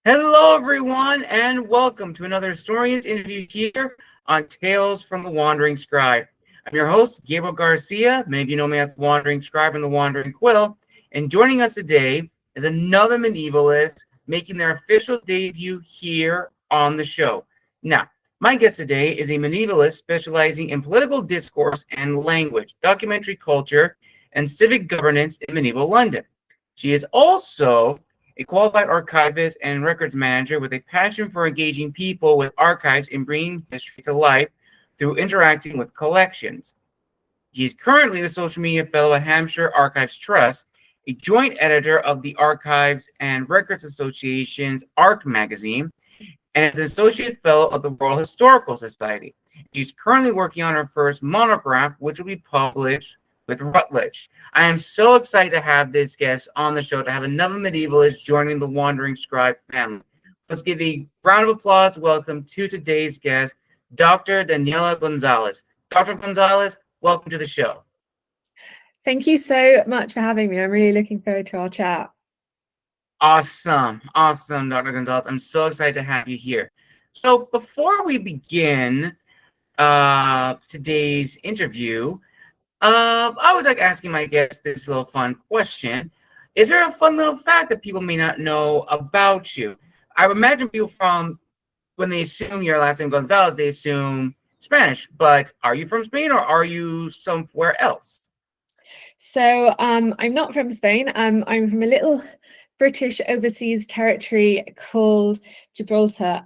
Hello, everyone, and welcome to another historian's interview here on Tales from the Wandering Scribe. I'm your host, Gabriel Garcia. Many of you know me as the Wandering Scribe and the Wandering Quill. And joining us today is another medievalist making their official debut here on the show. Now, my guest today is a medievalist specializing in political discourse and language, documentary culture, and civic governance in medieval London. She is also a qualified archivist and records manager with a passion for engaging people with archives and bringing history to life through interacting with collections. He is currently the social media fellow at Hampshire Archives Trust, a joint editor of the Archives and Records Association's ARC magazine, and is an associate fellow of the Royal Historical Society. She's currently working on her first monograph, which will be published with Routledge. I am so excited to have this guest on the show, to have another medievalist joining the Wandering Scribe family. Let's give a round of applause. Welcome to today's guest, Dr. Daniella Gonzalez. Dr. Gonzalez, welcome to the show. Thank you so much for having me. I'm really looking forward to our chat. Awesome, Dr. Gonzalez. I'm so excited to have you here. So before we begin today's interview, I was asking my guests this little fun question. Is there a fun little fact that people may not know about you? I would imagine people when they assume your last name Gonzalez, they assume Spanish, but are you from Spain or are you somewhere else? So I'm not from Spain. I'm from a little British overseas territory called Gibraltar.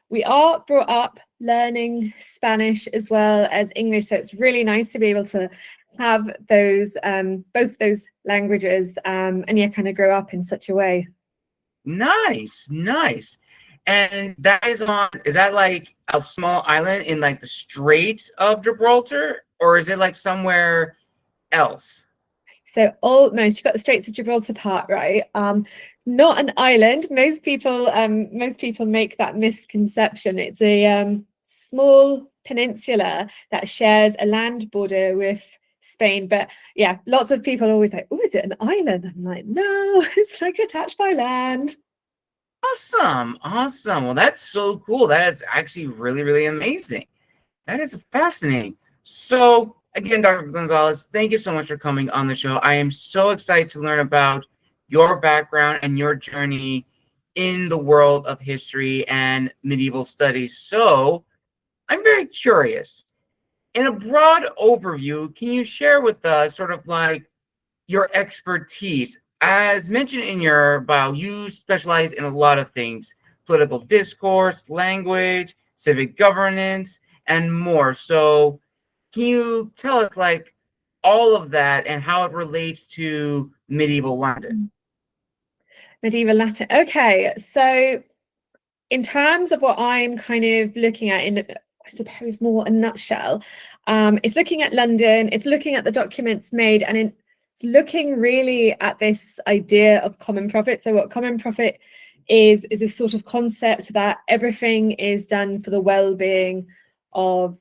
We are brought up learning Spanish as well as English, so it's really nice to be able to have those both those languages and kind of grow up in such a way. Nice. And that is that like a small island in like the Straits of Gibraltar, or is it like somewhere else? So almost, you got the Straits of Gibraltar part right. Not an island. Most people make that misconception. It's a small peninsula that shares a land border with Spain. But yeah, lots of people always like, oh, is it an island? I'm like, no, it's like attached by land. Awesome. Well, that's so cool. That is actually really, really amazing. That is fascinating. So again, Dr. Gonzalez, thank you so much for coming on the show. I am so excited to learn about your background and your journey in the world of history and medieval studies. So I'm very curious. In a broad overview, can you share with us sort of like your expertise? As mentioned in your bio, you specialize in a lot of things: political discourse, language, civic governance, and more. So can you tell us like all of that and how it relates to medieval London? Medieval Latin. Okay, so in terms of what I'm kind of looking at in, I suppose, more a nutshell, it's looking at London, it's looking at the documents made, and it's looking really at this idea of common profit. So what common profit is this sort of concept that everything is done for the well-being of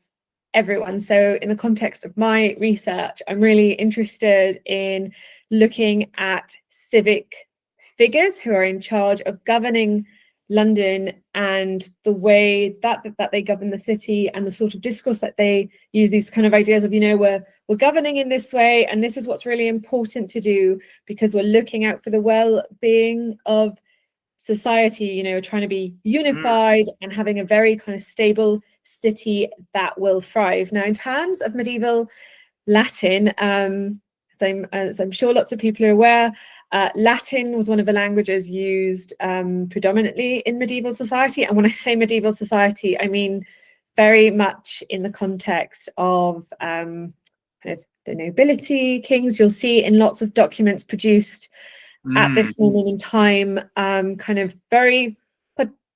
everyone. So in the context of my research, I'm really interested in looking at civic figures who are in charge of governing London and the way that they govern the city and the sort of discourse that they use, these kind of ideas of, we're governing in this way and this is what's really important to do because we're looking out for the well-being of society, trying to be unified and having a very kind of stable city that will thrive. Now, in terms of medieval Latin, as I'm sure lots of people are aware, Latin was one of the languages used predominantly in medieval society. And when I say medieval society, I mean very much in the context of kind of the nobility, kings. You'll see in lots of documents produced at this moment in time, kind of very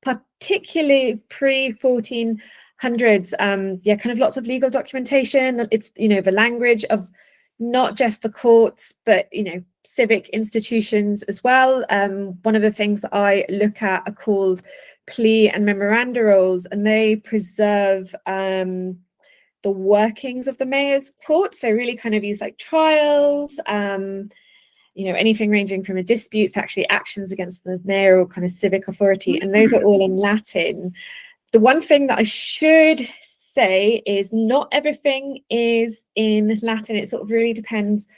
particularly pre-1400s, kind of lots of legal documentation. It's, the language of not just the courts, but, civic institutions as well. One of the things that I look at are called plea and memoranda rolls, and they preserve the workings of the mayor's court. So really kind of use like trials, anything ranging from a dispute to actually actions against the mayor or kind of civic authority, and those are all in Latin. The one thing that I should say is not everything is in Latin. It sort of really depends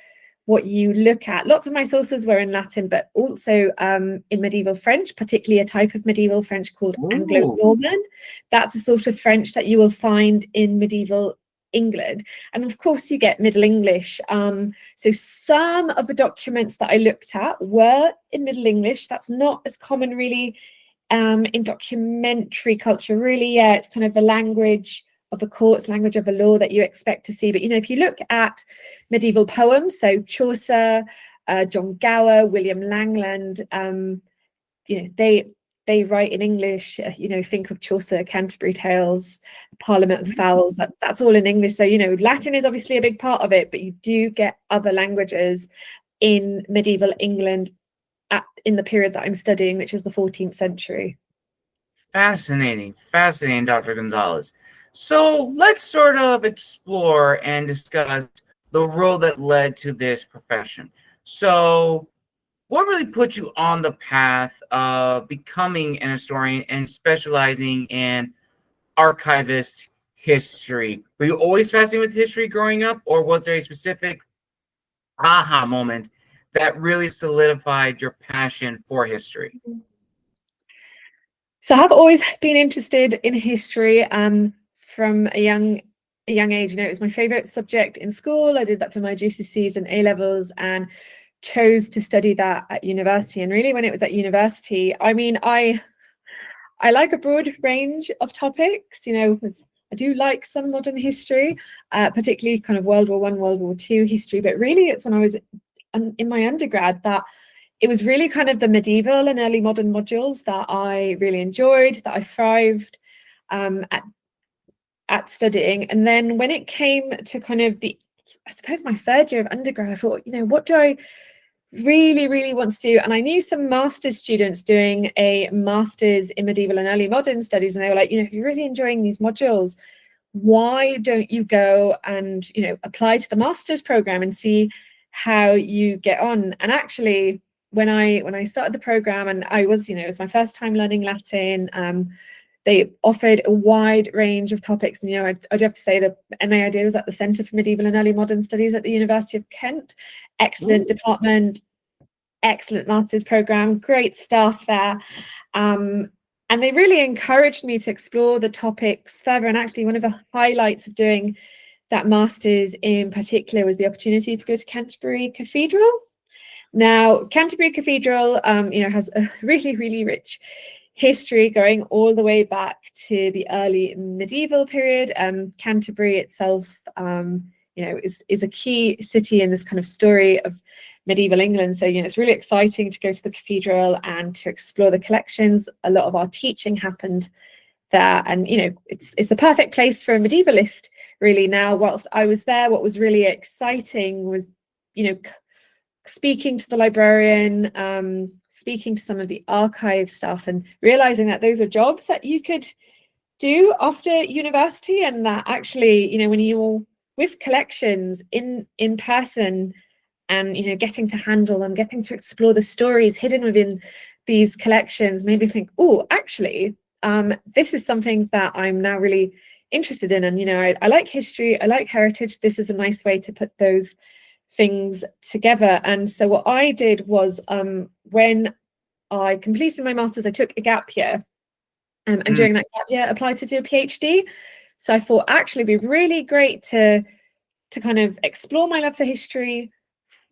what you look at. Lots of my sources were in Latin, but also in medieval French, particularly a type of medieval French called Anglo-Norman. That's a sort of French that you will find in medieval England. And of course you get Middle English. So some of the documents that I looked at were in Middle English. That's not as common really in documentary culture. Really, yeah, it's kind of the language of the courts, language of the law that you expect to see. But if you look at medieval poems, so Chaucer, John Gower, William Langland, they write in English. Think of Chaucer, Canterbury Tales, Parliament of Fowls. That's all in English. So Latin is obviously a big part of it, but you do get other languages in medieval England in the period that I'm studying, which is the 14th century. Fascinating, Dr. Gonzalez. So let's sort of explore and discuss the role that led to this profession. So what really put you on the path of becoming an historian and specializing in archivist history? Were you always fascinated with history growing up, or was there a specific aha moment that really solidified your passion for history? So I've always been interested in history from a young age. It was my favorite subject in school. I did that for my GCSEs and A-levels and chose to study that at university. And really when it was at university, I like a broad range of topics, because I do like some modern history, particularly kind of World War I, World War II history. But really it's when I was in my undergrad that it was really kind of the medieval and early modern modules that I really enjoyed, that I thrived at studying. And then when it came to kind of I suppose my third year of undergrad, I thought, what do I really, really want to do? And I knew some master's students doing a master's in medieval and early modern studies. And they were like, if you're really enjoying these modules, why don't you go and, apply to the master's program and see how you get on? And actually, when I started the program, and I was, it was my first time learning Latin, they offered a wide range of topics. And, I do have to say the MA I did was at the Centre for Medieval and Early Modern Studies at the University of Kent. Excellent department, excellent master's program, great staff there. And they really encouraged me to explore the topics further. And actually, one of the highlights of doing that master's in particular was the opportunity to go to Canterbury Cathedral. Now, Canterbury Cathedral, has a really, really rich history going all the way back to the early medieval period. Canterbury itself, is a key city in this kind of story of medieval England. So, it's really exciting to go to the cathedral and to explore the collections. A lot of our teaching happened there, and it's the perfect place for a medievalist. Really, now, whilst I was there, what was really exciting was, speaking to the librarian, speaking to some of the archive staff, and realizing that those were jobs that you could do after university, and that actually, when you're with collections in person and, getting to handle them, getting to explore the stories hidden within these collections, made me think, oh, actually, this is something that I'm now really interested in. And, I like history, I like heritage. This is a nice way to put those things together. And so what I did was when I completed my master's, I took a gap year, and during that gap year applied to do a PhD. So I thought actually it'd be really great to kind of explore my love for history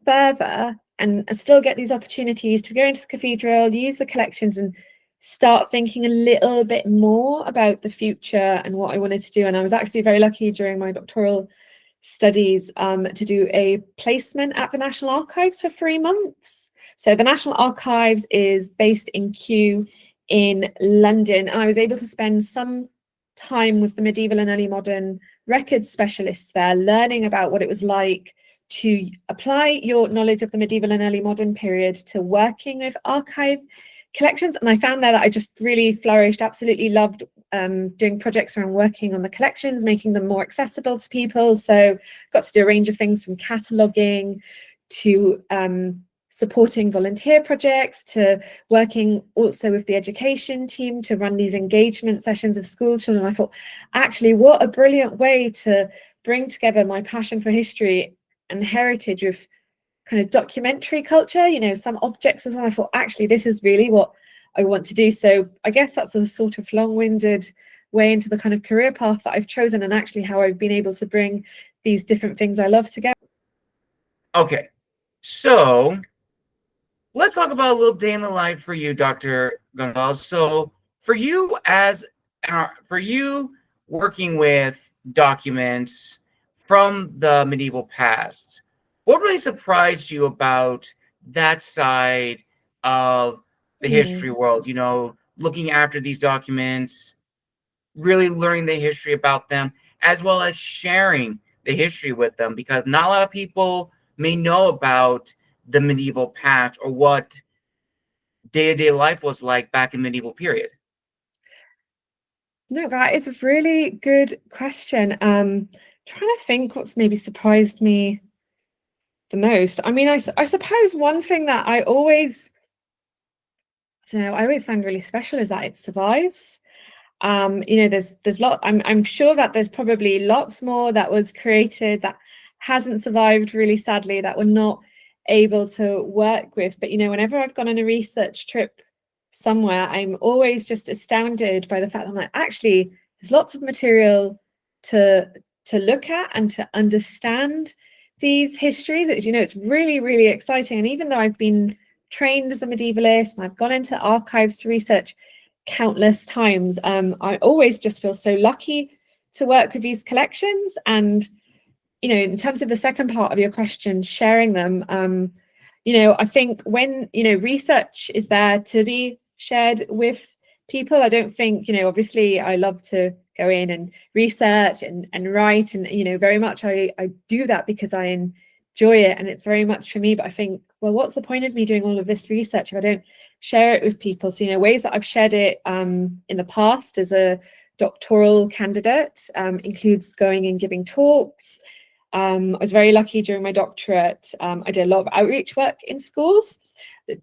further and still get these opportunities to go into the cathedral, use the collections, and start thinking a little bit more about the future and what I wanted to do. And I was actually very lucky during my doctoral studies to do a placement at the National Archives for 3 months. So the National Archives is based in Kew in London, and I was able to spend some time with the medieval and early modern records specialists there, learning about what it was like to apply your knowledge of the medieval and early modern period to working with archive collections. And I found there that I just really flourished, absolutely loved doing projects around working on the collections, making them more accessible to people. So got to do a range of things from cataloguing to supporting volunteer projects to working also with the education team to run these engagement sessions of school children. I thought, actually, what a brilliant way to bring together my passion for history and heritage with kind of documentary culture, you know, some objects as well. I thought, actually, this is really what I want to do. So I guess that's a sort of long-winded way into the kind of career path that I've chosen, and actually how I've been able to bring these different things I love together. Okay, so let's talk about a little day in the life for you, Dr. Gonzalez. So for you working with documents from the medieval past, what really surprised you about that side of the history world? You know, looking after these documents, really learning the history about them, as well as sharing the history with them, because not a lot of people may know about the medieval past or what day-to-day life was like back in medieval period. No, that is a really good question. Trying to think what's maybe surprised me the most. I mean, I suppose one thing that I always find really special is that it survives. You know, there's I'm sure that there's probably lots more that was created that hasn't survived, really sadly, that we're not able to work with. But you know, whenever I've gone on a research trip somewhere, I'm always just astounded by the fact that I'm like, actually, there's lots of material to look at and to understand these histories. It's, you know, it's really, really exciting. And even though I've been trained as a medievalist and I've gone into archives to research countless times, I always just feel so lucky to work with these collections. And you know, in terms of the second part of your question, sharing them, you know, I think when, you know, research is there to be shared with people, I don't think, you know, obviously I love to go in and research and write, and you know, very much I do that because I enjoy it and it's very much for me. But I think, well, what's the point of me doing all of this research if I don't share it with people? So, you know, ways that I've shared it in the past as a doctoral candidate includes going and giving talks. I was very lucky during my doctorate. I did a lot of outreach work in schools,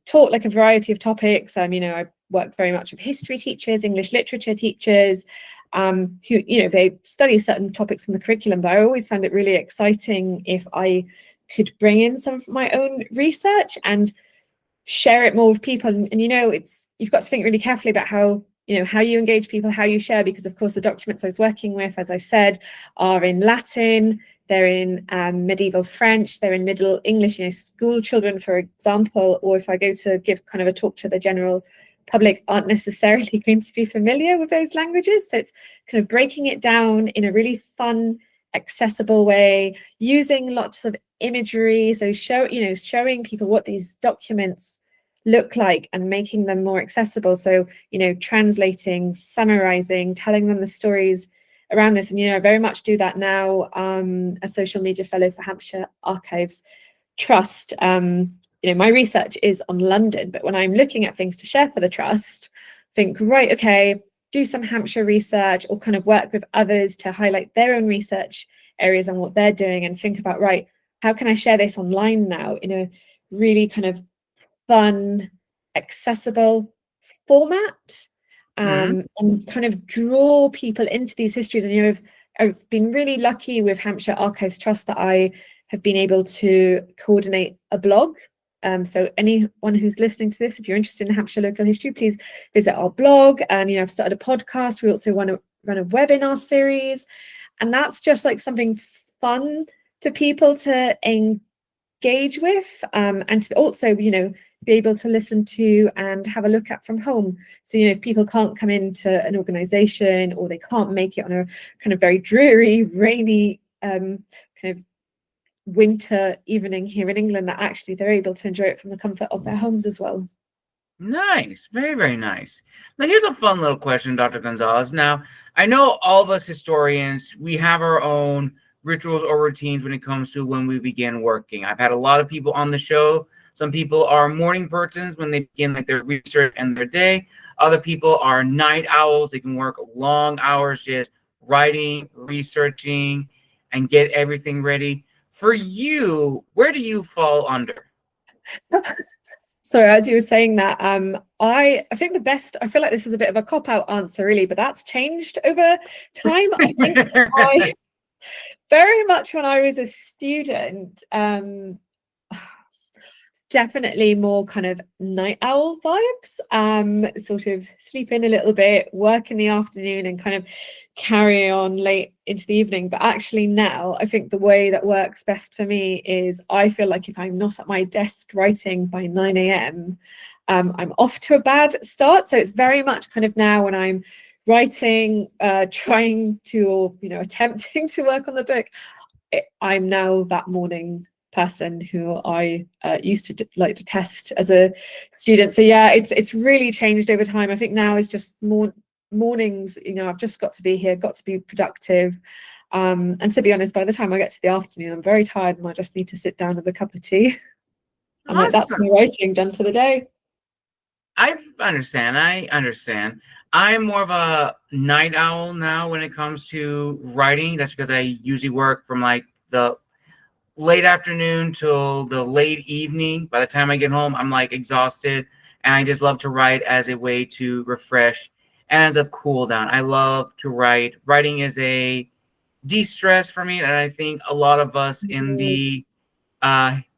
taught like a variety of topics. You know, I worked very much with history teachers, English literature teachers, who, you know, they study certain topics from the curriculum, but I always found it really exciting if I could bring in some of my own research and share it more with people. And you know, you've got to think really carefully about how you engage people, how you share, because of course the documents I was working with, as I said, are in Latin, they're in medieval French, they're in Middle English, you know, school children, for example, or if I go to give kind of a talk to the general public, aren't necessarily going to be familiar with those languages. So it's kind of breaking it down in a really fun, accessible way, using lots of imagery. So showing people what these documents look like and making them more accessible. So, you know, translating, summarizing, telling them the stories around this. And, you know, I very much do that now, a social media fellow for Hampshire Archives Trust. You know, my research is on London, but when I'm looking at things to share for the trust, think, right, okay, do some Hampshire research or kind of work with others to highlight their own research areas and what they're doing, and think about, right, how can I share this online now in a really kind of fun, accessible format, and kind of draw people into these histories. And you know, I've been really lucky with Hampshire Archives Trust that I have been able to coordinate a blog. So anyone who's listening to this, if you're interested in Hampshire local history, please visit our blog. You know, I've started a podcast. We also want to run a webinar series, and that's just like something fun for people to engage with, and to also, you know, be able to listen to and have a look at from home. So, you know, if people can't come into an organization or they can't make it on a kind of very dreary, rainy kind of winter evening here in England, that actually they're able to enjoy it from the comfort of their homes as well. Nice. Very, very nice. Now, here's a fun little question, Dr. Gonzalez. Now, I know all of us historians, we have our own rituals or routines when it comes to when we begin working. I've had a lot of people on the show. Some people are morning persons when they begin like their research and their day. Other people are night owls. They can work long hours just writing, researching, and get everything ready. For you, where do you fall under? Sorry, as you were saying that, I think I feel like this is a bit of a cop-out answer, really, but that's changed over time. I think I very much when I was a student, definitely more kind of night owl vibes, sort of sleep in a little bit, work in the afternoon, and kind of carry on late into the evening. But actually now I think the way that works best for me is I feel like if I'm not at my desk writing by 9 a.m, I'm off to a bad start. So it's very much kind of now when I'm writing, trying to, or attempting to work on the book, I'm now that morning person who I used to like to test as a student. So yeah, it's really changed over time. I think now is just more mornings, I've just got to be here, got to be productive. And to be honest, by the time I get to the afternoon, I'm very tired and I just need to sit down with a cup of tea. I'm like, that's my writing done for the day. I understand. I'm more of a night owl now when it comes to writing. That's because I usually work from like the late afternoon till the late evening. By the time I get home, I'm like exhausted, and I just love to write as a way to refresh and as a cool down. I love to write. Writing is a de-stress for me, and I think a lot of us in the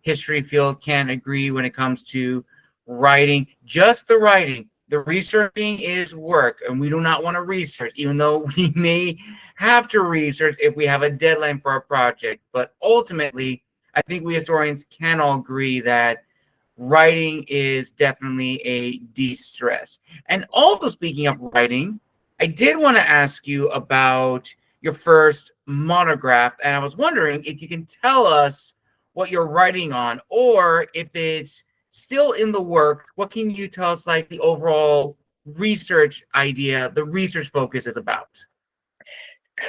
history field can agree when it comes to writing. Just the writing. The researching is work, and we do not want to research, even though we may have to research if we have a deadline for our project. But ultimately, I think we historians can all agree that writing is definitely a de-stress. And also, speaking of writing, I did want to ask you about your first monograph, and I was wondering if you can tell us what you're writing on, or if it's still in the works. What can you tell us, like the overall research idea, the research focus is about?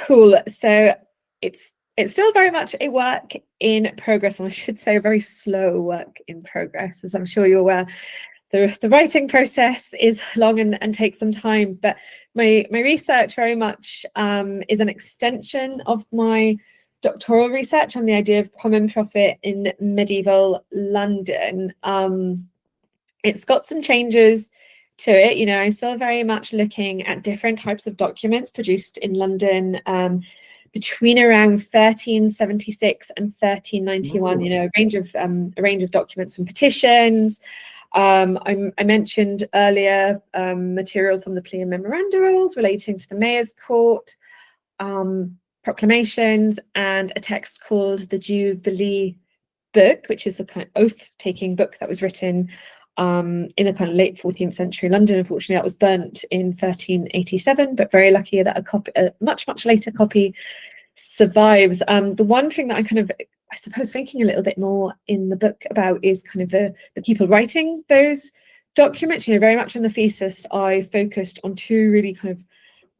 Cool. So it's still very much a work in progress, and I should say a very slow work in progress, as I'm sure you're aware. The writing process is long and takes some time, but my research very much is an extension of my doctoral research on the idea of common prophet in medieval London. It's got some changes to it. I'm still very much looking at different types of documents produced in London between around 1376 and 1391. A range of documents from petitions. I mentioned earlier material from the plea and memoranda rolls relating to the mayor's court, proclamations, and a text called the Jubilee Book, which is a kind of oath-taking book that was written in the kind of late 14th century London. Unfortunately, that was burnt in 1387, but very lucky that a much later copy survives. The one thing that I kind of, I suppose, thinking a little bit more in the book about is kind of the people writing those documents. Very much in the thesis, I focused on two really kind of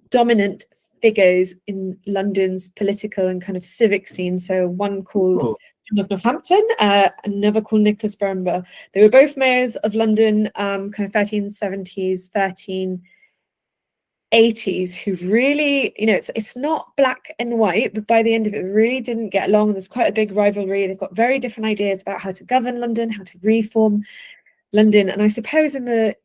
dominant figures in London's political and kind of civic scene. So one called John of Northampton, another called Nicholas Bramber. They were both mayors of London, kind of 1370s, 1380s, who really, it's not black and white, but by the end of it, really didn't get along. There's quite a big rivalry. They've got very different ideas about how to govern London, how to reform London. And I suppose in the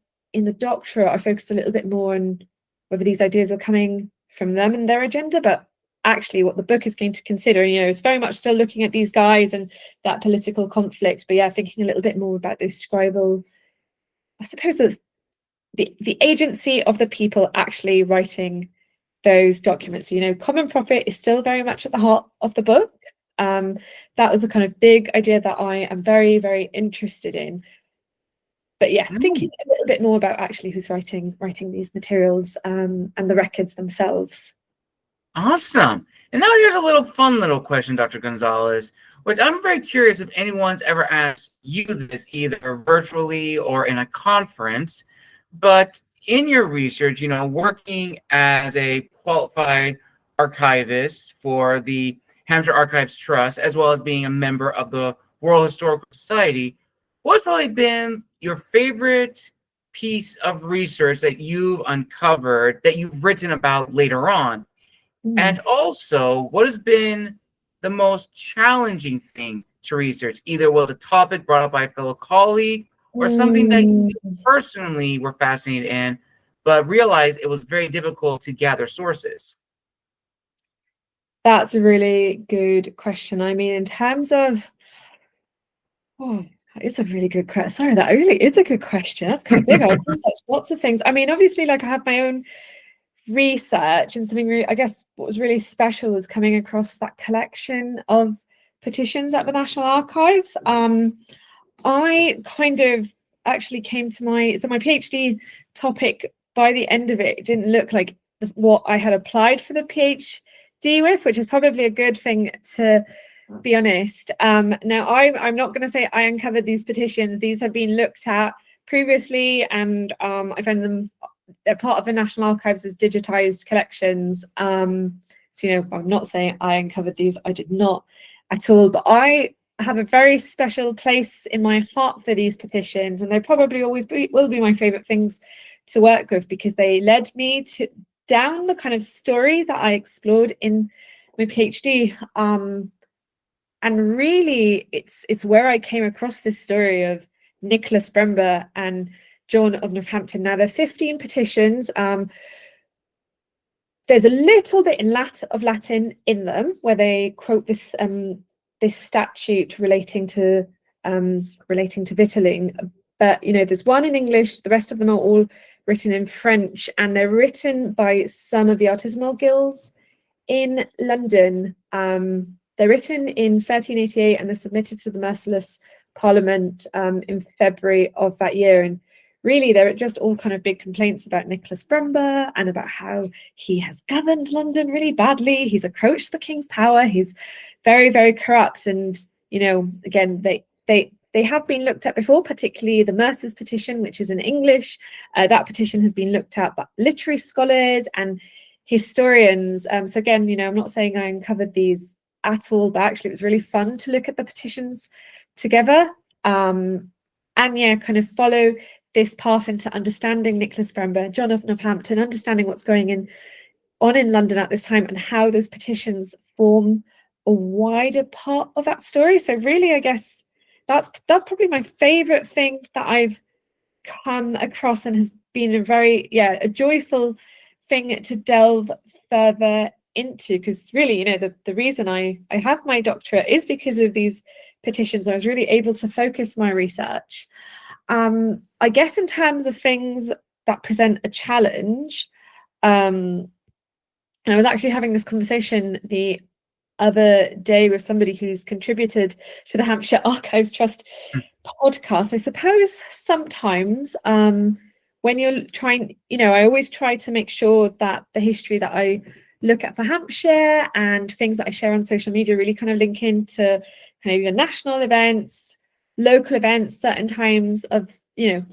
doctorate, I focused a little bit more on whether these ideas were coming from them and their agenda, but actually what the book is going to consider, is very much still looking at these guys and that political conflict, but yeah, thinking a little bit more about those scribal, I suppose that's the agency of the people actually writing those documents. Common prophet is still very much at the heart of the book. That was the kind of big idea that I am very, very interested in. But yeah, thinking a little bit more about actually who's writing these materials and the records themselves. Awesome. And now here's a fun little question, Dr. Gonzalez, which I'm very curious if anyone's ever asked you this, either virtually or in a conference. But in your research, working as a qualified archivist for the Hampshire Archives Trust, as well as being a member of the World Historical Society, what's probably been your favorite piece of research that you've uncovered, that you've written about later on? And also, what has been the most challenging thing to research? Either was a topic brought up by a fellow colleague or something that you personally were fascinated in, but realized it was very difficult to gather sources? That's a really good question. I mean, in terms of, it's a really good question. Sorry, that really is a good question. That's quite big. I've researched lots of things. I mean, obviously, like I have my own research, and something really, I guess what was really special was coming across that collection of petitions at the National Archives. I kind of actually came to my PhD topic. By the end of it didn't look like what I had applied for the PhD with, which is probably a good thing, to be honest. Now I'm not going to say I uncovered these petitions. These have been looked at previously, and I found them, they're part of the National Archives as digitized collections. So, you know, I'm not saying I uncovered these, I did not at all, but I have a very special place in my heart for these petitions, and they probably always will be my favorite things to work with, because they led me down the kind of story that I explored in my PhD. And really, it's where I came across this story of Nicholas Brember and John of Northampton. Now, there are 15 petitions. There's a little bit of Latin in them, where they quote this this statute relating to victualling. But you know, there's one in English. The rest of them are all written in French, and they're written by some of the artisanal guilds in London. They're written in 1388, and they're submitted to the Merciless Parliament in February of that year. And really, they're just all kind of big complaints about Nicholas Brember and about how he has governed London really badly. He's encroached the king's power. He's very, very corrupt. And, you know, again, they have been looked at before, particularly the Mercer's petition, which is in English. That petition has been looked at by literary scholars and historians. So again, you know, I'm not saying I uncovered these at all, but actually it was really fun to look at the petitions together. And yeah, kind of follow this path into understanding Nicholas Brember, John of Northampton, understanding what's going on in London at this time, and how those petitions form a wider part of that story. So really, I guess that's probably my favorite thing that I've come across, and has been a joyful thing to delve further into, because really, you know, the reason I have my doctorate is because of these petitions. I was really able to focus my research. I guess in terms of things that present a challenge, and I was actually having this conversation the other day with somebody who's contributed to the Hampshire Archives Trust podcast. I suppose sometimes when you're trying, you know, I always try to make sure that the history that I look at for Hampshire and things that I share on social media really kind of link into kind of the national events, local events, certain times of, you know,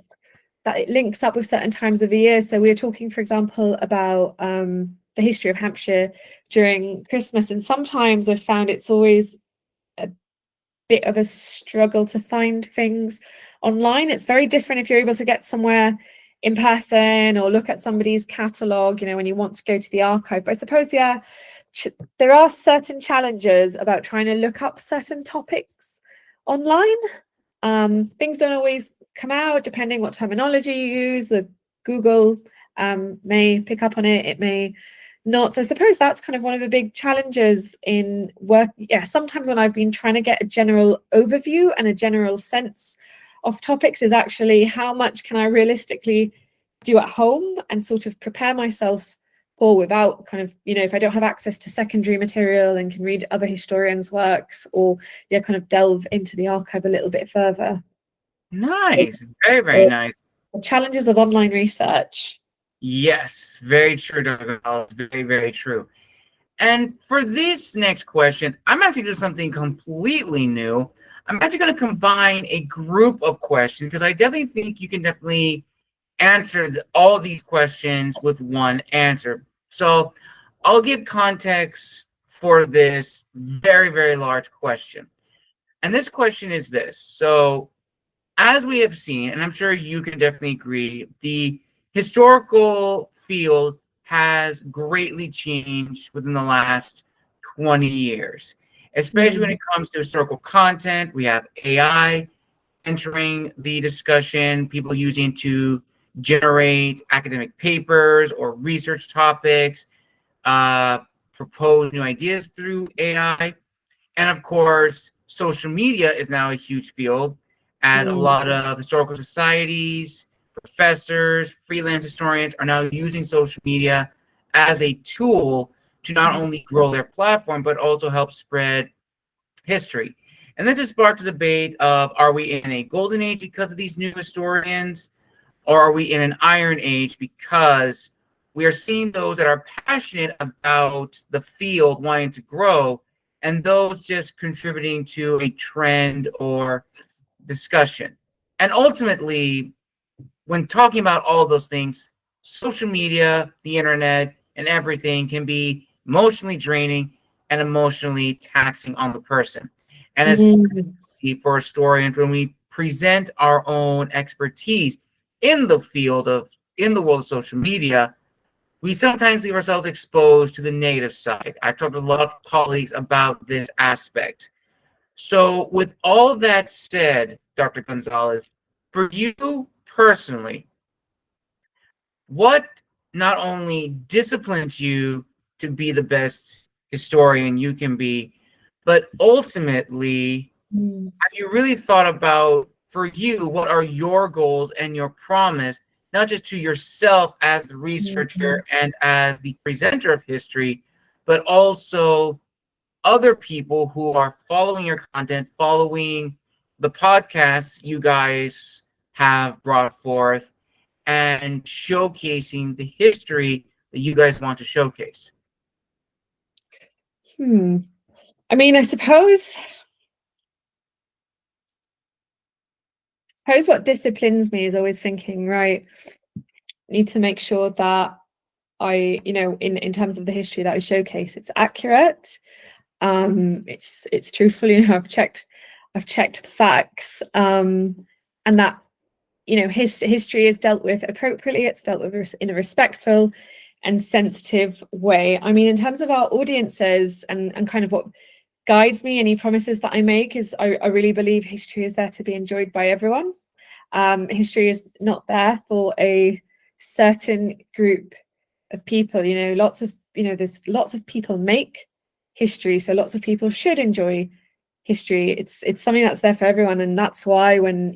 that it links up with certain times of the year. So we were talking, for example, about the history of Hampshire during Christmas, and sometimes I've found it's always a bit of a struggle to find things online. It's very different if you're able to get somewhere in person or look at somebody's catalogue, you know, when you want to go to the archive. But I suppose, yeah, there are certain challenges about trying to look up certain topics online. Things don't always come out depending what terminology you use. The Google may pick up on it, it may not. So I suppose that's kind of one of the big challenges in work. Yeah, sometimes when I've been trying to get a general overview and a general sense of topics, is actually how much can I realistically do at home and sort of prepare myself for, without kind of, you know, if I don't have access to secondary material and can read other historians' works, or yeah, kind of delve into the archive a little bit further. Nice. Very, very nice. The challenges of online research. Yes, very true, Dr. Gonzalez. Very, very true. And for this next question, I'm actually doing something completely new. I'm actually going to combine a group of questions, because I definitely think you can definitely answer all of these questions with one answer. So I'll give context for this very, very large question. And this question is this. So as we have seen, and I'm sure you can definitely agree, the historical field has greatly changed within the last 20 years. especially when it comes to historical content. We have AI entering the discussion, people using to generate academic papers or research topics, propose new ideas through AI. And of course, social media is now a huge field, as a lot of historical societies, professors, freelance historians are now using social media as a tool to not only grow their platform, but also help spread history. And this has sparked a debate of, are we in a golden age because of these new historians, or are we in an iron age because we are seeing those that are passionate about the field wanting to grow, and those just contributing to a trend or discussion. And ultimately, when talking about all of those things, social media, the internet, and everything can be emotionally draining and emotionally taxing on the person. And especially for historians, when we present our own expertise in the field of, in the world of social media, we sometimes leave ourselves exposed to the negative side. I've talked to a lot of colleagues about this aspect. So with all that said, Dr. Gonzalez, for you personally, what not only disciplines you to be the best historian you can be, but ultimately, have you really thought about, for you, what are your goals and your promise, not just to yourself as the researcher and as the presenter of history, but also other people who are following your content, following the podcasts you guys have brought forth, and showcasing the history that you guys want to showcase? I mean, I suppose what disciplines me is always thinking, right, need to make sure that I, in terms of the history that I showcase, it's accurate, it's truthful. I've checked the facts, and that history is dealt with appropriately. It's dealt with in a respectful and sensitive way. I mean, in terms of our audiences and kind of what guides me, any promises that I make, is I really believe history is there to be enjoyed by everyone. History is not there for a certain group of people. There's lots of people make history, so lots of people should enjoy history. It's something that's there for everyone, and that's why when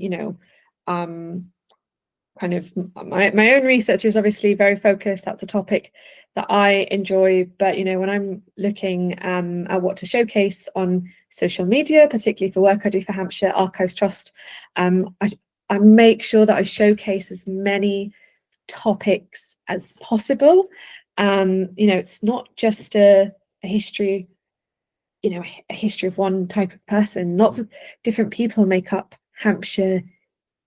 kind of my own research is obviously very focused. That's a topic that I enjoy, but when I'm looking at what to showcase on social media, particularly for work I do for Hampshire Archives Trust, I make sure that I showcase as many topics as possible. It's not just a history, a history of one type of person. Lots of different people make up Hampshire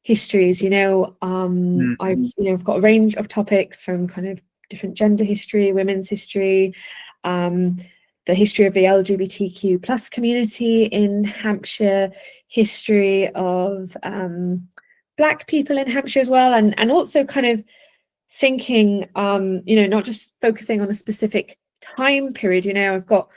histories. I've got a range of topics, from kind of different gender history, women's history, the history of the LGBTQ plus community in Hampshire, history of Black people in Hampshire as well, and also kind of thinking, not just focusing on a specific time period. I've got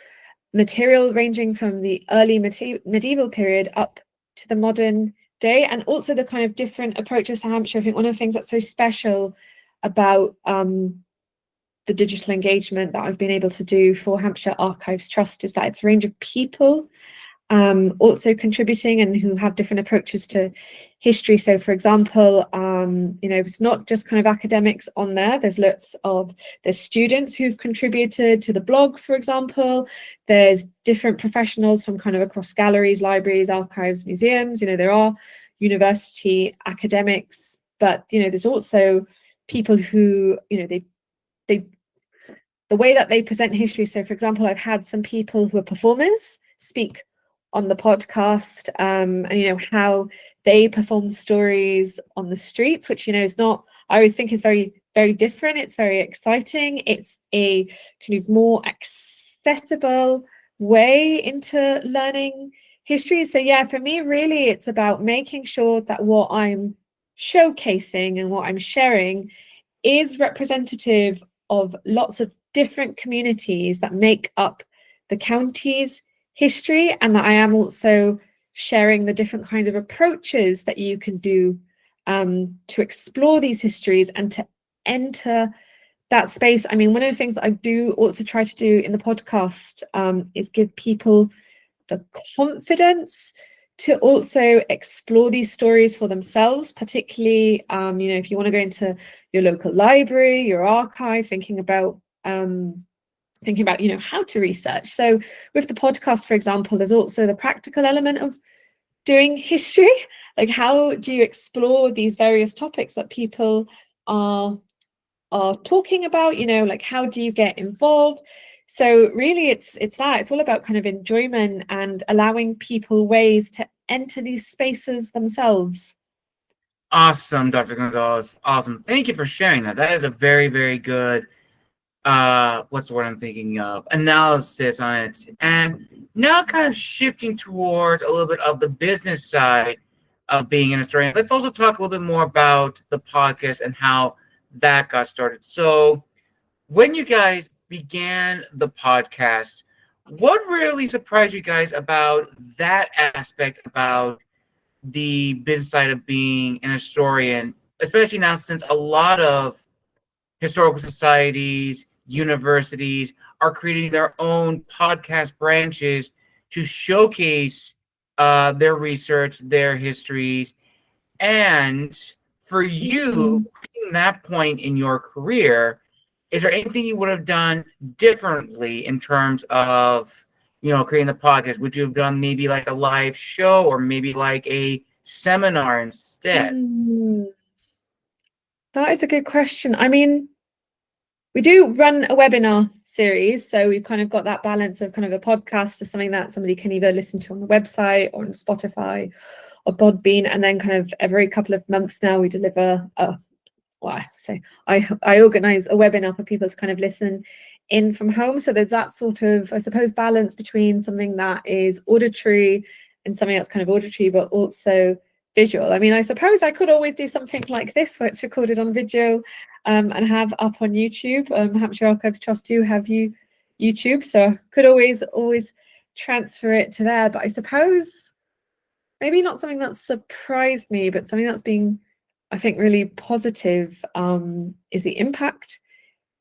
material ranging from the early medieval period up to the modern day, and also the kind of different approaches to Hampshire. I think one of the things that's so special about the digital engagement that I've been able to do for Hampshire Archives Trust is that it's a range of people also contributing and who have different approaches to history. So for example, it's not just kind of academics on there. There's students who've contributed to the blog, for example. There's different professionals from kind of across galleries, libraries, archives, museums. There are university academics, but there's also people who the way that they present history. So for example, I've had some people who are performers speak on the podcast, and how they perform stories on the streets, which is not, I always think is very, very different. It's very exciting. It's a kind of more accessible way into learning history. So yeah, for me, really, it's about making sure that what I'm showcasing and what I'm sharing is representative of lots of different communities that make up the county's history, and that I am also sharing the different kind of approaches that you can do to explore these histories and to enter that space. I mean, one of the things that I do also try to do in the podcast is give people the confidence to also explore these stories for themselves, particularly, if you want to go into your local library, your archive, thinking about, how to research. So with the podcast, for example, there's also the practical element of doing history. Like, how do you explore these various topics that people are talking about? Like, how do you get involved? So really, it's all about kind of enjoyment and allowing people ways to enter these spaces themselves. Awesome, Dr. Gonzalez. Awesome. Thank you for sharing that. That is a very, very good, what's the word I'm thinking of, analysis on it. And now kind of shifting towards a little bit of the business side of being an historian. Let's also talk a little bit more about the podcast and how that got started. So when you guys began the podcast, what really surprised you guys about that aspect about the business side of being an historian, especially now since a lot of historical societies, universities are creating their own podcast branches to showcase their research, their histories. And for you, reaching that point in your career, is there anything you would have done differently in terms of, creating the podcast? Would you have done maybe like a live show or maybe like a seminar instead? That is a good question. I mean, we do run a webinar series, so we've kind of got that balance of kind of a podcast to something that somebody can either listen to on the website or on Spotify or Podbean, and then kind of every couple of months now we deliver I organize a webinar for people to kind of listen in from home. So there's that sort of, I suppose, balance between something that is auditory and something that's kind of auditory but also visual. I mean, I suppose I could always do something like this where it's recorded on video and have up on YouTube. Hampshire Archives Trust do have YouTube, so I could always transfer it to there. But I suppose maybe not something that surprised me, but something that's been, I think, really positive is the impact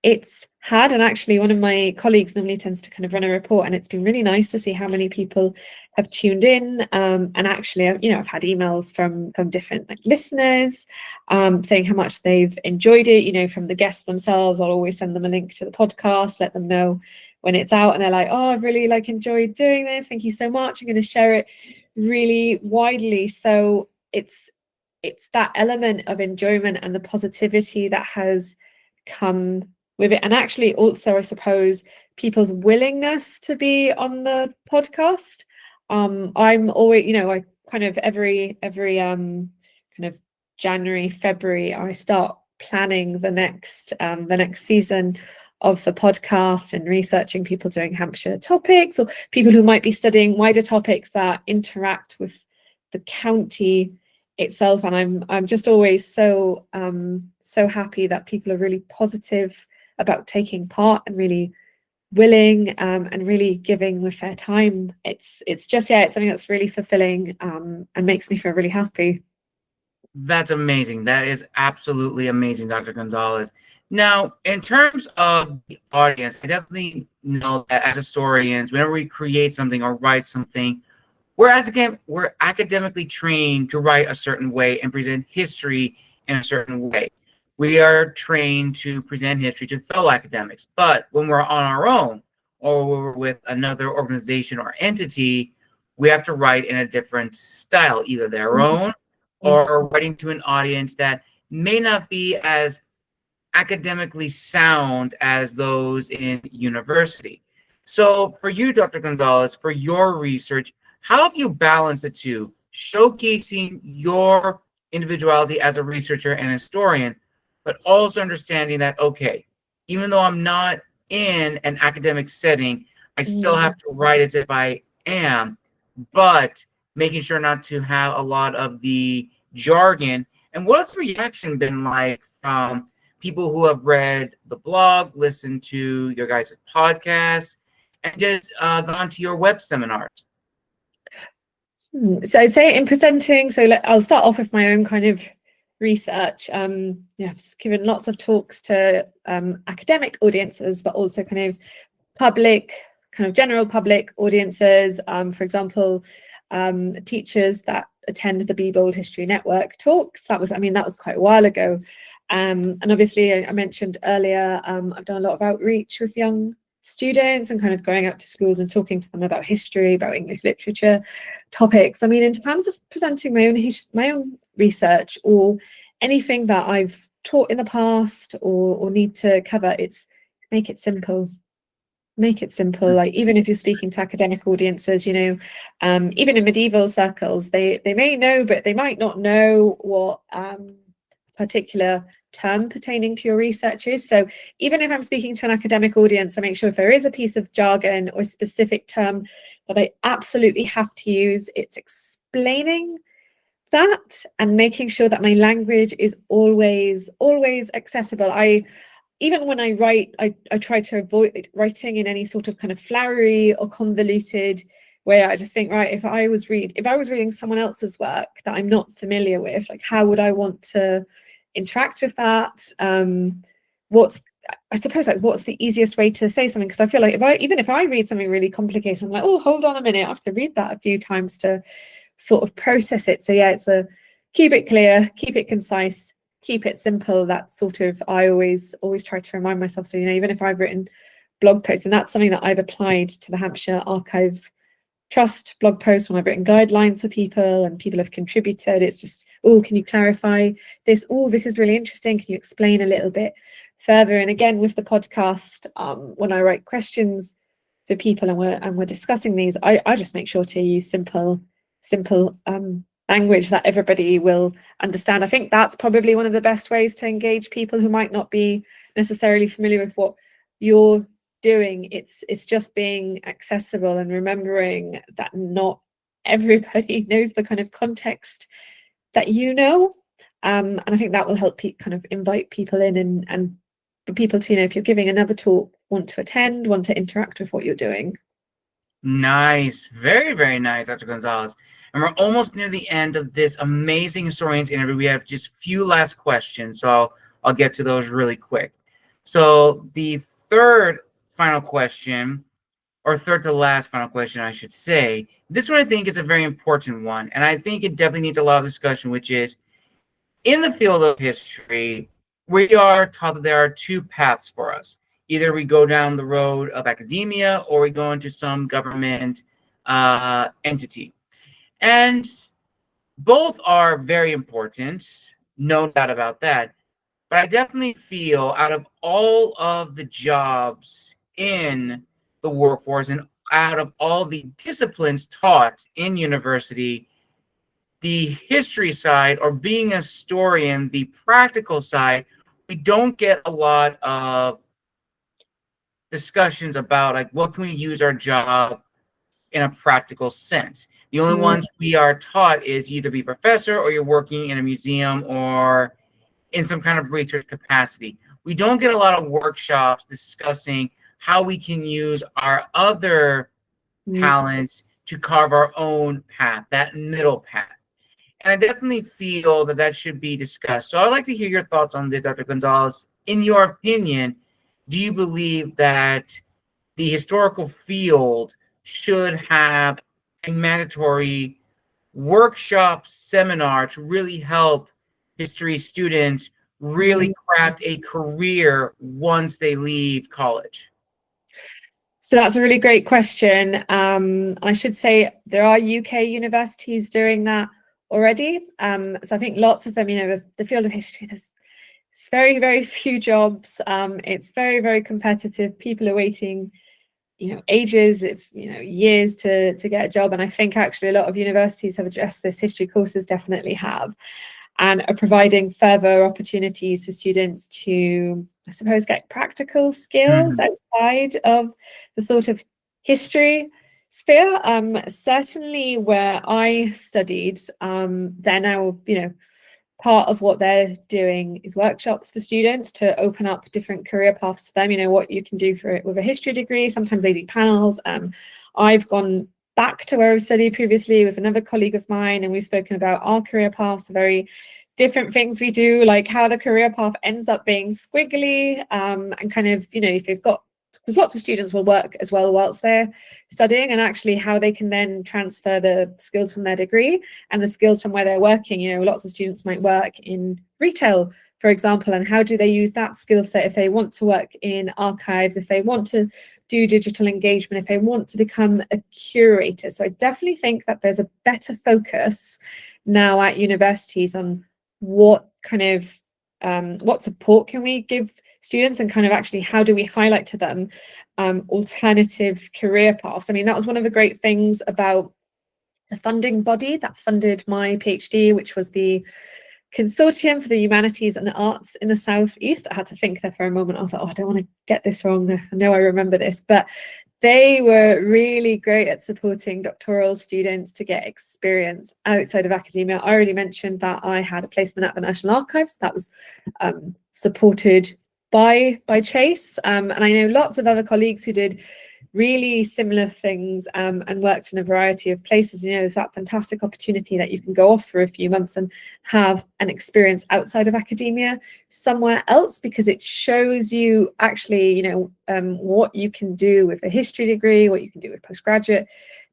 it's had. And actually, one of my colleagues normally tends to kind of run a report, and it's been really nice to see how many people have tuned in. And actually, I've had emails from different listeners saying how much they've enjoyed it. From the guests themselves, I'll always send them a link to the podcast, let them know when it's out, and they're like, "Oh, I've really enjoyed doing this. Thank you so much. I'm going to share it really widely." So it's that element of enjoyment and the positivity that has come with it. And actually also, I suppose, people's willingness to be on the podcast. I'm always, I kind of every kind of January, February, I start planning the next season of the podcast and researching people doing Hampshire topics or people who might be studying wider topics that interact with the county itself. And I'm just always so happy that people are really positive about taking part and really willing and really giving with their time. It's just it's something that's really fulfilling and makes me feel really happy. That's amazing. That is absolutely amazing, Dr. Gonzalez. Now, in terms of the audience, I definitely know that as historians, whenever we create something or write something, we're academically trained to write a certain way and present history in a certain way. We are trained to present history to fellow academics. But when we're on our own or we're with another organization or entity, we have to write in a different style, either their own or writing to an audience that may not be as academically sound as those in university. So for you, Dr. Gonzalez, for your research, how have you balanced the two, showcasing your individuality as a researcher and historian, but also understanding that, okay, even though I'm not in an academic setting, I still have to write as if I am, but making sure not to have a lot of the jargon. And what's the reaction been like from people who have read the blog, listened to your guys' podcast, and just gone to your web seminars? So say in presenting, I'll start off with my own kind of research. Yeah, I've given lots of talks to academic audiences, but also kind of public, kind of general public audiences. For example, teachers that attend the Be Bold History Network talks. That was quite a while ago. And obviously, I mentioned earlier, I've done a lot of outreach with young students and kind of going out to schools and talking to them about history, about English literature topics. I mean, in terms of presenting my own research or anything that I've taught in the past or need to cover, it's make it simple. Make it simple. Like, even if you're speaking to academic audiences, even in medieval circles, they may know, but they might not know what particular term pertaining to your research is. So even if I'm speaking to an academic audience, I make sure if there is a piece of jargon or a specific term that I absolutely have to use, it's explaining that and making sure that my language is always accessible. Even when I write, I try to avoid writing in any sort of kind of flowery or convoluted way. I just think, right, if I was reading someone else's work that I'm not familiar with, like, how would I want to interact with that? What's the easiest way to say something? Because I feel like if I read something really complicated, I'm like, oh, hold on a minute, I have to read that a few times to sort of process it. So yeah, it's keep it clear, keep it concise, keep it simple. That sort of, I always try to remind myself. So, even if I've written blog posts, and that's something that I've applied to the Hampshire Archives Trust blog posts when I've written guidelines for people and people have contributed. It's just, oh, can you clarify this? Oh, this is really interesting. Can you explain a little bit further? And again, with the podcast, when I write questions for people and we're discussing these, I just make sure to use simple language that everybody will understand. I think that's probably one of the best ways to engage people who might not be necessarily familiar with what you're doing. It's just being accessible and remembering that not everybody knows the kind of context that and I think that will help kind of invite people in and people to, if you're giving another talk, want to attend, want to interact with what you're doing. Nice. Very, very nice, Dr. Gonzalez. And we're almost near the end of this amazing historians interview. We have just a few last questions, so I'll get to those really quick. So the third final question, or third to last final question, I should say, this one I think is a very important one, and I think it definitely needs a lot of discussion, which is, in the field of history, we are taught that there are two paths for us. Either we go down the road of academia or we go into some government entity. And both are very important, no doubt about that. But I definitely feel out of all of the jobs in the workforce and out of all the disciplines taught in university, the history side, or being a historian, the practical side, we don't get a lot of discussions about, like, what can we use our job in a practical sense. The only ones we are taught is either be a professor or you're working in a museum or in some kind of research capacity. We don't get a lot of workshops discussing how we can use our other talents to carve our own path, that middle path. And I definitely feel that that should be discussed. So I'd like to hear your thoughts on this, Dr. Gonzalez. In your opinion, do you believe that the historical field should have a mandatory workshop seminar to really help history students really craft a career once they leave college? So that's a really great question. I should say there are UK universities doing that already. So I think lots of them, the field of history, there's very, very few jobs. It's very, very competitive. People are waiting, ages, years to get a job. And I think actually a lot of universities have addressed this. History courses definitely have, and are providing further opportunities for students to, I suppose, get practical skills outside of the sort of history sphere. Certainly where I studied, they're now, part of what they're doing is workshops for students to open up different career paths to them. You know, what you can do for it with a history degree. Sometimes they do panels. I've gone back to where I've studied previously with another colleague of mine, and we've spoken about our career paths, the very different things we do, like how the career path ends up being squiggly, and kind of, you know, if you've got, because lots of students will work as well whilst they're studying, and actually how they can then transfer the skills from their degree and the skills from where they're working. You know, lots of students might work in retail, for example, and how do they use that skill set if they want to work in archives, if they want to do digital engagement, if they want to become a curator. So I definitely think that there's a better focus now at universities on what kind of what support can we give students, and kind of actually how do we highlight to them alternative career paths. I mean, that was one of the great things about the funding body that funded my PhD, which was the Consortium for the Humanities and the Arts in the Southeast. I had to think there for a moment. I was like, oh, I don't want to get this wrong. I know I remember this, but they were really great at supporting doctoral students to get experience outside of academia. I already mentioned that I had a placement at the National Archives that was supported by Chase, and I know lots of other colleagues who did really similar things and worked in a variety of places. You know, there's that fantastic opportunity that you can go off for a few months and have an experience outside of academia somewhere else, because it shows you actually, you know, what you can do with a history degree, what you can do with postgraduate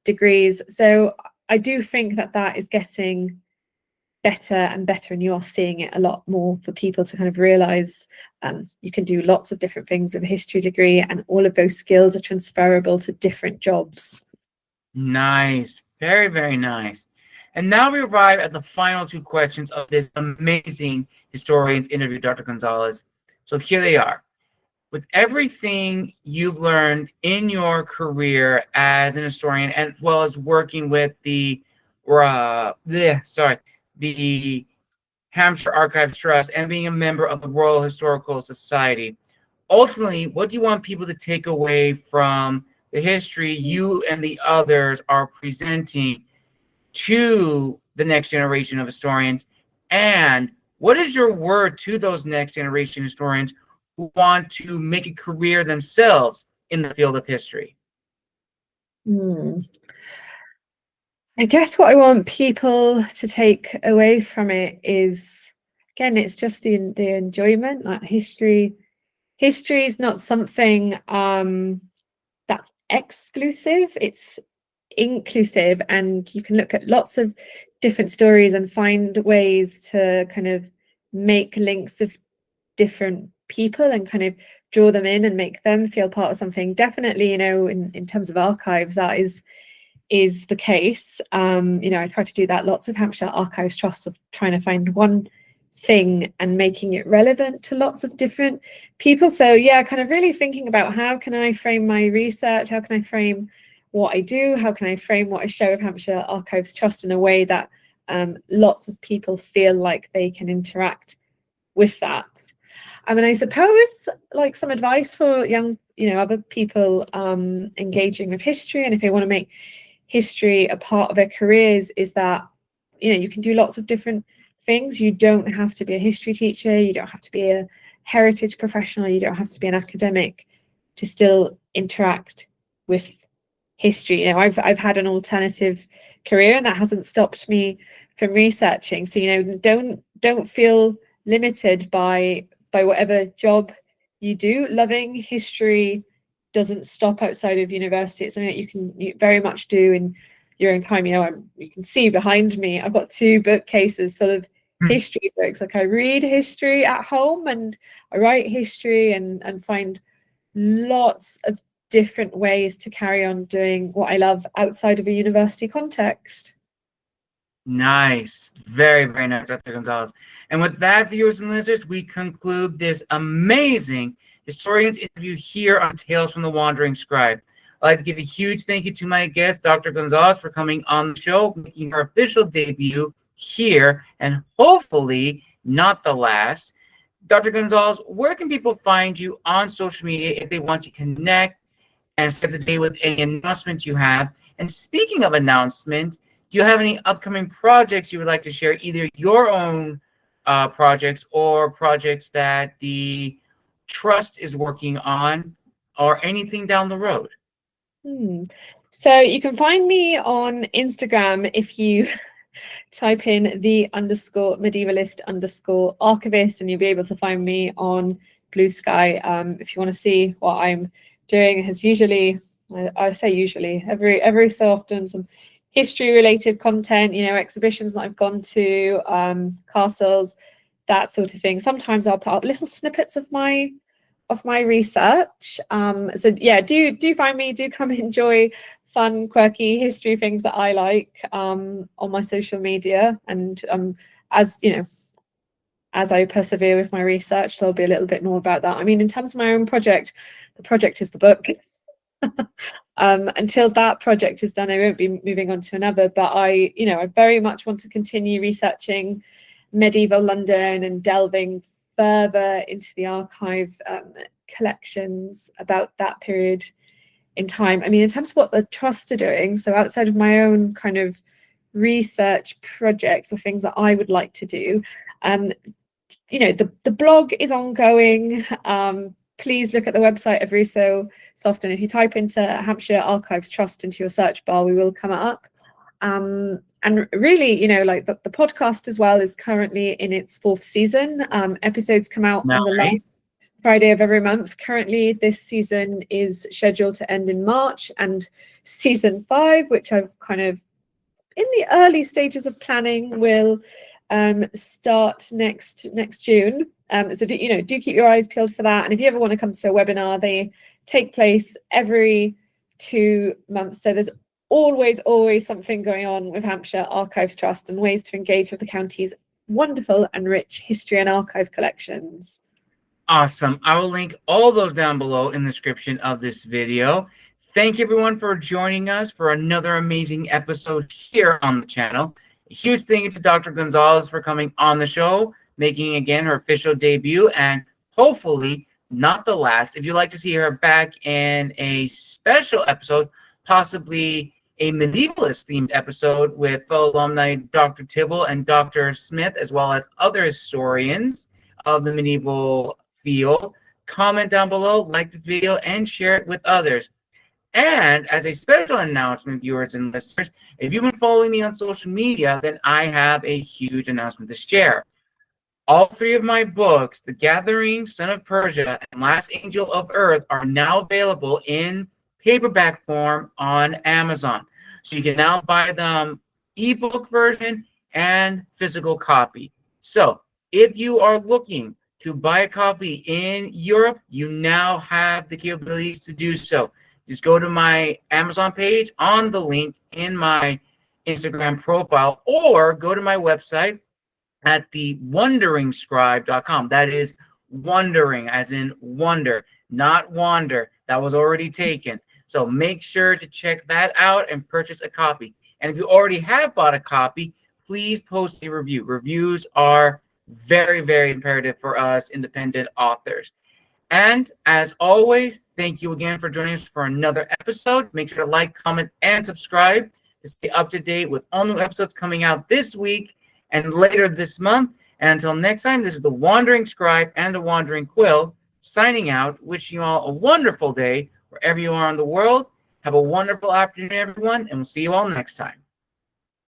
degrees. So I do think that that is getting better and better, and you are seeing it a lot more for people to kind of realize you can do lots of different things with a history degree, and all of those skills are transferable to different jobs. Nice. Very, very nice. And now we arrive at the final two questions of this amazing historian's interview, Dr. Gonzalez. So here they are. With everything you've learned in your career as an historian, as well as working with the Hampshire Archives Trust and being a member of the Royal Historical Society, ultimately, what do you want people to take away from the history you and the others are presenting to the next generation of historians? And what is your word to those next generation historians who want to make a career themselves in the field of history? I guess what I want people to take away from it is, again, it's just the enjoyment. Like history is not something that's exclusive, it's inclusive, and you can look at lots of different stories and find ways to kind of make links of different people and kind of draw them in and make them feel part of something. Definitely, you know, in terms of archives, that is the case. You know, I try to do that lots of Hampshire Archives Trust, of trying to find one thing and making it relevant to lots of different people. So yeah, kind of really thinking about how can I frame my research, how can I frame what I do, how can I frame what I share with Hampshire Archives Trust in a way that lots of people feel like they can interact with that. I mean, I suppose like some advice for young, you know, other people engaging with history, and if they want to make history a part of their careers, is that, you know, you can do lots of different things. You don't have to be a history teacher, you don't have to be a heritage professional, you don't have to be an academic to still interact with history. You know, I've had an alternative career, and that hasn't stopped me from researching. So, you know, don't feel limited by whatever job you do. Loving history doesn't stop outside of university. It's something that you very much do in your own time. You know, you can see behind me, I've got 2 bookcases full of history books. Like, I read history at home and I write history and find lots of different ways to carry on doing what I love outside of a university context. Nice. Very, very nice, Dr. Gonzalez. And with that, viewers and listeners, we conclude this amazing historian's interview here on Tales from the Wandering Scribe. I'd like to give a huge thank you to my guest, Dr. Gonzalez, for coming on the show, making her official debut here, and hopefully not the last. Dr. Gonzalez, where can people find you on social media if they want to connect and stay up to date with any announcements you have? And speaking of announcements, do you have any upcoming projects you would like to share, either your own projects or projects that the trust is working on, or anything down the road? So you can find me on Instagram if you type in _medievalist_archivist, and you'll be able to find me on Bluesky. If you want to see what I'm doing, has usually, I say usually, every so often, some history related content, exhibitions that I've gone to, castles, that sort of thing. Sometimes I'll put up little snippets of my research. So yeah, do find me, do come enjoy fun, quirky history things that I like on my social media. And as I persevere with my research, there'll be a little bit more about that. I mean, in terms of my own project, the project is the book. Until that project is done, I won't be moving on to another, but I very much want to continue researching medieval London and delving further into the archive collections about that period in time. I mean, in terms of what the trust are doing, so outside of my own kind of research projects or things that I would like to do, the blog is ongoing. Please look at the website every so often. If you type into Hampshire Archives Trust into your search bar, we will come up. And really, like the podcast as well is currently in its 4th season. Episodes come out on the last Friday of every month. Currently, this season is scheduled to end in March, and season 5, which I've kind of in the early stages of planning, will start next June. So do keep your eyes peeled for that. And if you ever want to come to a webinar, they take place every 2 months. So there's always something going on with Hampshire Archives Trust and ways to engage with the county's wonderful and rich history and archive collections. Awesome. I will link all those down below in the description of this video. Thank you everyone for joining us for another amazing episode here on the channel. A huge thank you to Dr. Gonzalez for coming on the show, making again her official debut, and hopefully not the last. If you'd like to see her back in a special episode, possibly a medievalist themed episode with fellow alumni Dr. Tibble and Dr. Smith, as well as other historians of the medieval field, comment down below, like the video, and share it with others. And as a special announcement, viewers and listeners, if you've been following me on social media, then I have a huge announcement to share. All 3 of my books, The Gathering, Son of Persia, and Last Angel of Earth, are now available in paperback form on Amazon. So you can now buy them ebook version and physical copy. So if you are looking to buy a copy in Europe, you now have the capabilities to do so. Just go to my Amazon page on the link in my Instagram profile, or go to my website at thewonderingscribe.com. That is wondering as in wonder, not wander. That was already taken. So make sure to check that out and purchase a copy. And if you already have bought a copy, please post a review. Reviews are very, very imperative for us independent authors. And as always, thank you again for joining us for another episode. Make sure to like, comment, and subscribe to stay up to date with all new episodes coming out this week and later this month. And until next time, this is the Wandering Scribe and the Wandering Quill signing out, wishing you all a wonderful day wherever you are in the world. Have a wonderful afternoon, everyone, and we'll see you all next time.